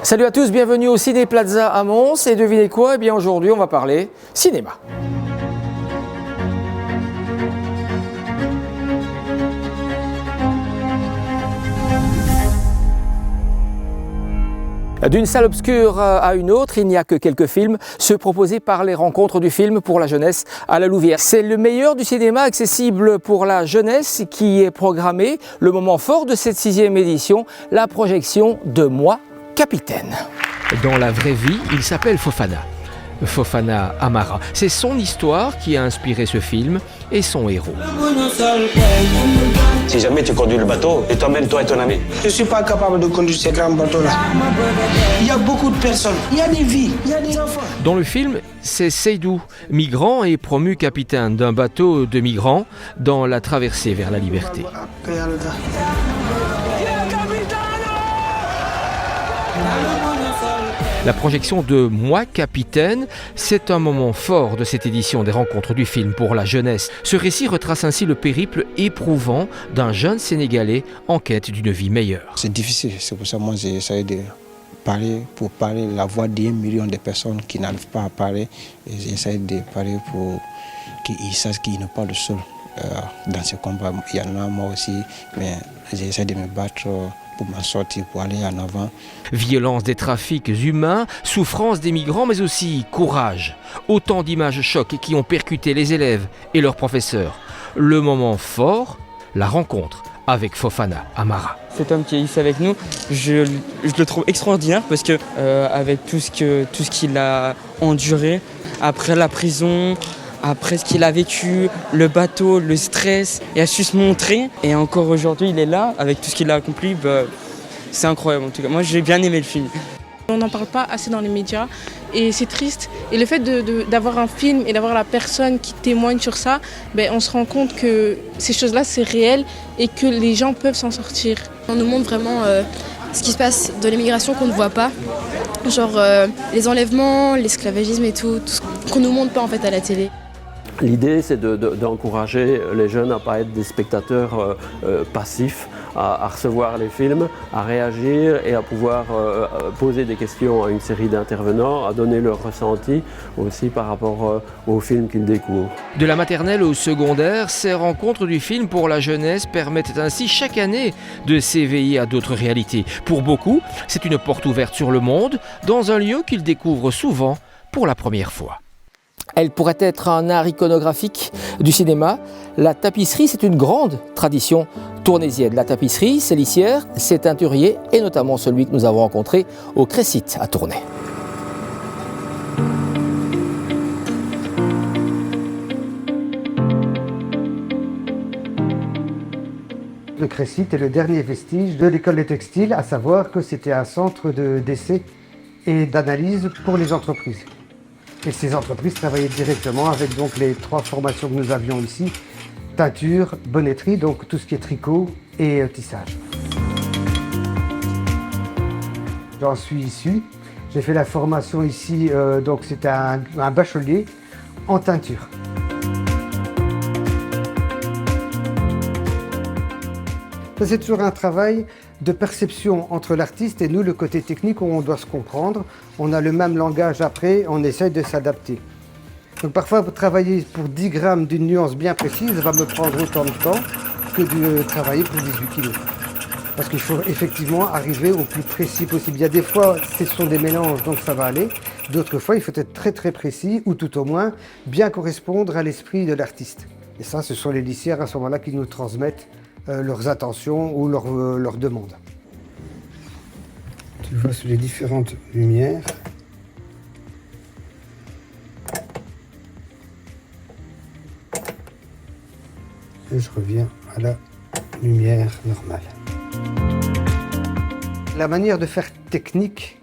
Salut à tous, bienvenue au Ciné Plaza à Mons et devinez quoi? Eh bien aujourd'hui on va parler cinéma. D'une salle obscure à une autre, il n'y a que quelques films, ceux proposés par les rencontres du film pour la jeunesse à la Louvière. C'est le meilleur du cinéma accessible pour la jeunesse qui est programmé. Le moment fort de cette 6e édition, la projection de Moi, Capitaine. Dans la vraie vie, il s'appelle Fofana. Fofana Amara. C'est son histoire qui a inspiré ce film et son héros. Si jamais tu conduis le bateau, et t'emmènes toi et ton ami. Je ne suis pas capable de conduire ces grands bateaux-là. Il y a beaucoup de personnes, il y a des vies, il y a des enfants. Dans le film, c'est Seydou, migrant et promu capitaine d'un bateau de migrants dans la traversée vers la liberté. La projection de Moi, Capitaine, c'est un moment fort de cette édition des rencontres du film pour la jeunesse. Ce récit retrace ainsi le périple éprouvant d'un jeune Sénégalais en quête d'une vie meilleure. C'est difficile, c'est pour ça que moi j'essaie de parler pour parler la voix d'1 million de personnes qui n'arrivent pas à parler. Et j'essaie de parler pour qu'ils sachent qu'ils ne parlent seul dans ce combat. Il y en a moi aussi, mais j'essaie de me battre pour m'en sortir, pour aller en avant. Violence des trafics humains, souffrance des migrants, mais aussi courage. Autant d'images chocs qui ont percuté les élèves et leurs professeurs. Le moment fort, la rencontre avec Fofana Amara. Cet homme qui est ici avec nous, je le trouve extraordinaire parce que avec tout ce qu'il a enduré, après la prison, après ce qu'il a vécu, le bateau, le stress, il a su se montrer. Et encore aujourd'hui, il est là, avec tout ce qu'il a accompli. C'est incroyable en tout cas. Moi, j'ai bien aimé le film. On n'en parle pas assez dans les médias et c'est triste. Et le fait d'avoir un film et d'avoir la personne qui témoigne sur ça, on se rend compte que ces choses-là, c'est réel et que les gens peuvent s'en sortir. On nous montre vraiment ce qui se passe de l'immigration qu'on ne voit pas. Genre les enlèvements, l'esclavagisme et tout ce qu'on ne nous montre pas en fait à la télé. L'idée, c'est d'encourager les jeunes à ne pas être des spectateurs passifs, à recevoir les films, à réagir et à pouvoir poser des questions à une série d'intervenants, à donner leur ressenti aussi par rapport aux films qu'ils découvrent. De la maternelle au secondaire, ces rencontres du film pour la jeunesse permettent ainsi chaque année de s'éveiller à d'autres réalités. Pour beaucoup, c'est une porte ouverte sur le monde, dans un lieu qu'ils découvrent souvent pour la première fois. Elle pourrait être un art iconographique du cinéma. La tapisserie, c'est une grande tradition tournaisienne. La tapisserie, c'est lissière, c'est teinturier et notamment celui que nous avons rencontré au Crécite à Tournai. Le Crécite est le dernier vestige de l'école des textiles, à savoir que c'était un centre d'essai et d'analyse pour les entreprises. Et ces entreprises travaillaient directement avec donc les 3 formations que nous avions ici, teinture, bonnetterie, donc tout ce qui est tricot et tissage. J'en suis issu. J'ai fait la formation ici, donc c'était un bachelier en teinture. C'est toujours un travail de perception entre l'artiste et nous, le côté technique où on doit se comprendre. On a le même langage après, on essaye de s'adapter. Donc parfois, travailler pour 10 grammes d'une nuance bien précise va me prendre autant de temps que de travailler pour 18 kilos. Parce qu'il faut effectivement arriver au plus précis possible. Il y a des fois, ce sont des mélanges, donc ça va aller. D'autres fois, il faut être très très précis ou tout au moins bien correspondre à l'esprit de l'artiste. Et ça, ce sont les lissières à ce moment-là qui nous transmettent leurs intentions ou leurs demandes. Tu vois sur les différentes lumières. Et je reviens à la lumière normale. La manière de faire technique,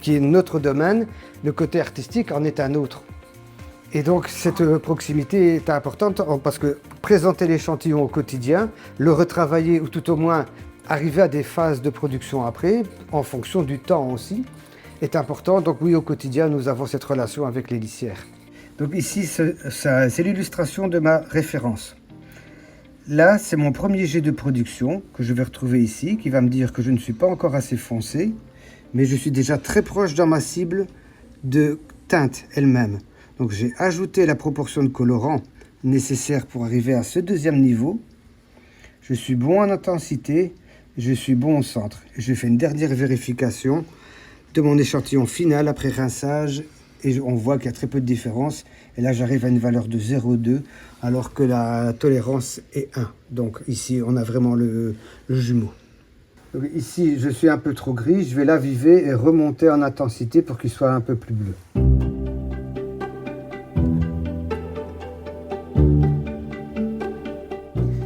qui est notre domaine, le côté artistique en est un autre. Et donc cette proximité est importante parce que présenter l'échantillon au quotidien, le retravailler ou tout au moins arriver à des phases de production après, en fonction du temps aussi, est important. Donc oui, au quotidien, nous avons cette relation avec les lissières. Donc ici, c'est l'illustration de ma référence. Là, c'est mon premier jet de production que je vais retrouver ici, qui va me dire que je ne suis pas encore assez foncé, mais je suis déjà très proche dans ma cible de teinte elle-même. Donc j'ai ajouté la proportion de colorant nécessaire pour arriver à ce deuxième niveau. Je suis bon en intensité, je suis bon au centre. Je fais une dernière vérification de mon échantillon final après rinçage et on voit qu'il y a très peu de différence. Et là, j'arrive à une valeur de 0,2 alors que la tolérance est 1. Donc ici, on a vraiment le jumeau. Donc, ici, je suis un peu trop gris. Je vais l'aviver et remonter en intensité pour qu'il soit un peu plus bleu.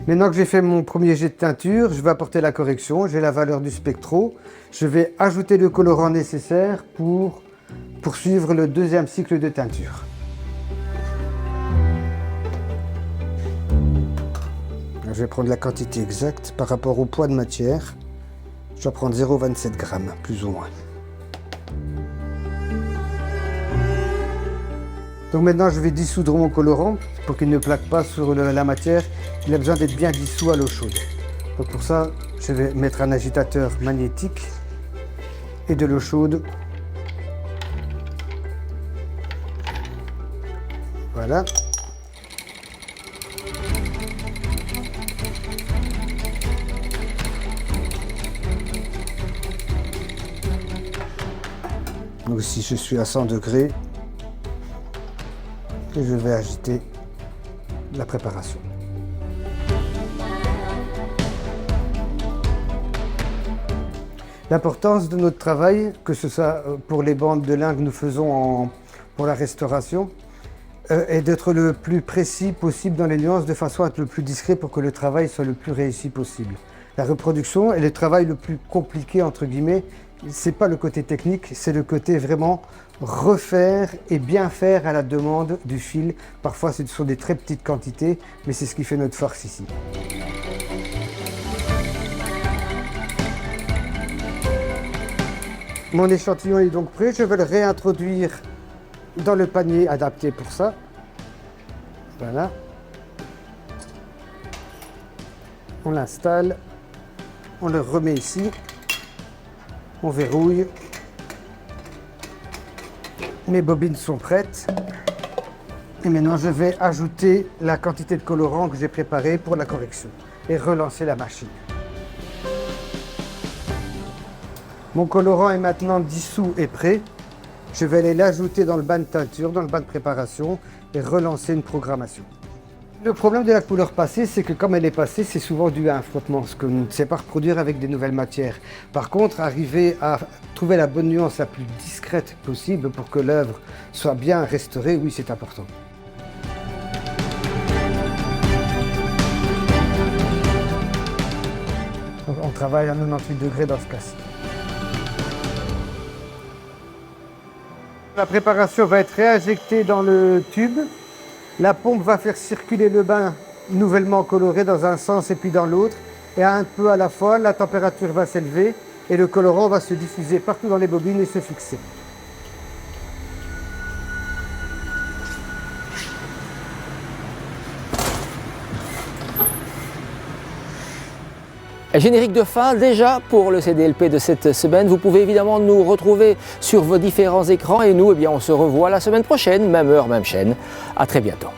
Maintenant que j'ai fait mon premier jet de teinture, je vais apporter la correction. J'ai la valeur du spectro. Je vais ajouter le colorant nécessaire pour poursuivre le deuxième cycle de teinture. Je vais prendre la quantité exacte par rapport au poids de matière. Je vais prendre 0,27 g, plus ou moins. Donc maintenant, je vais dissoudre mon colorant pour qu'il ne plaque pas sur la matière. Il a besoin d'être bien dissous à l'eau chaude. Donc pour ça, je vais mettre un agitateur magnétique et de l'eau chaude. Voilà. Donc ici, je suis à 100 degrés et je vais agiter la préparation. L'importance de notre travail, que ce soit pour les bandes de lin que nous faisons pour la restauration, est d'être le plus précis possible dans les nuances de façon à être le plus discret pour que le travail soit le plus réussi possible. La reproduction est le travail le plus compliqué entre guillemets. C'est pas le côté technique, c'est le côté vraiment refaire et bien faire à la demande du fil. Parfois ce sont des très petites quantités, mais c'est ce qui fait notre force ici. Mon échantillon est donc prêt, je vais le réintroduire dans le panier adapté pour ça. Voilà. On l'installe, on le remet ici, on verrouille. Mes bobines sont prêtes. Et maintenant je vais ajouter la quantité de colorant que j'ai préparé pour la correction et relancer la machine. Mon colorant est maintenant dissous et prêt. Je vais aller l'ajouter dans le bain de teinture, dans le bain de préparation et relancer une programmation. Le problème de la couleur passée, c'est que comme elle est passée, c'est souvent dû à un frottement, ce qu'on ne sait pas reproduire avec des nouvelles matières. Par contre, arriver à trouver la bonne nuance la plus discrète possible pour que l'œuvre soit bien restaurée, oui, c'est important. On travaille à 98 degrés dans ce cas-ci. La préparation va être réinjectée dans le tube. La pompe va faire circuler le bain nouvellement coloré dans un sens et puis dans l'autre. Et un peu à la fois, la température va s'élever et le colorant va se diffuser partout dans les bobines et se fixer. Générique de fin déjà pour le CDLP de cette semaine. Vous pouvez évidemment nous retrouver sur vos différents écrans et nous, on se revoit la semaine prochaine, même heure, même chaîne. À très bientôt.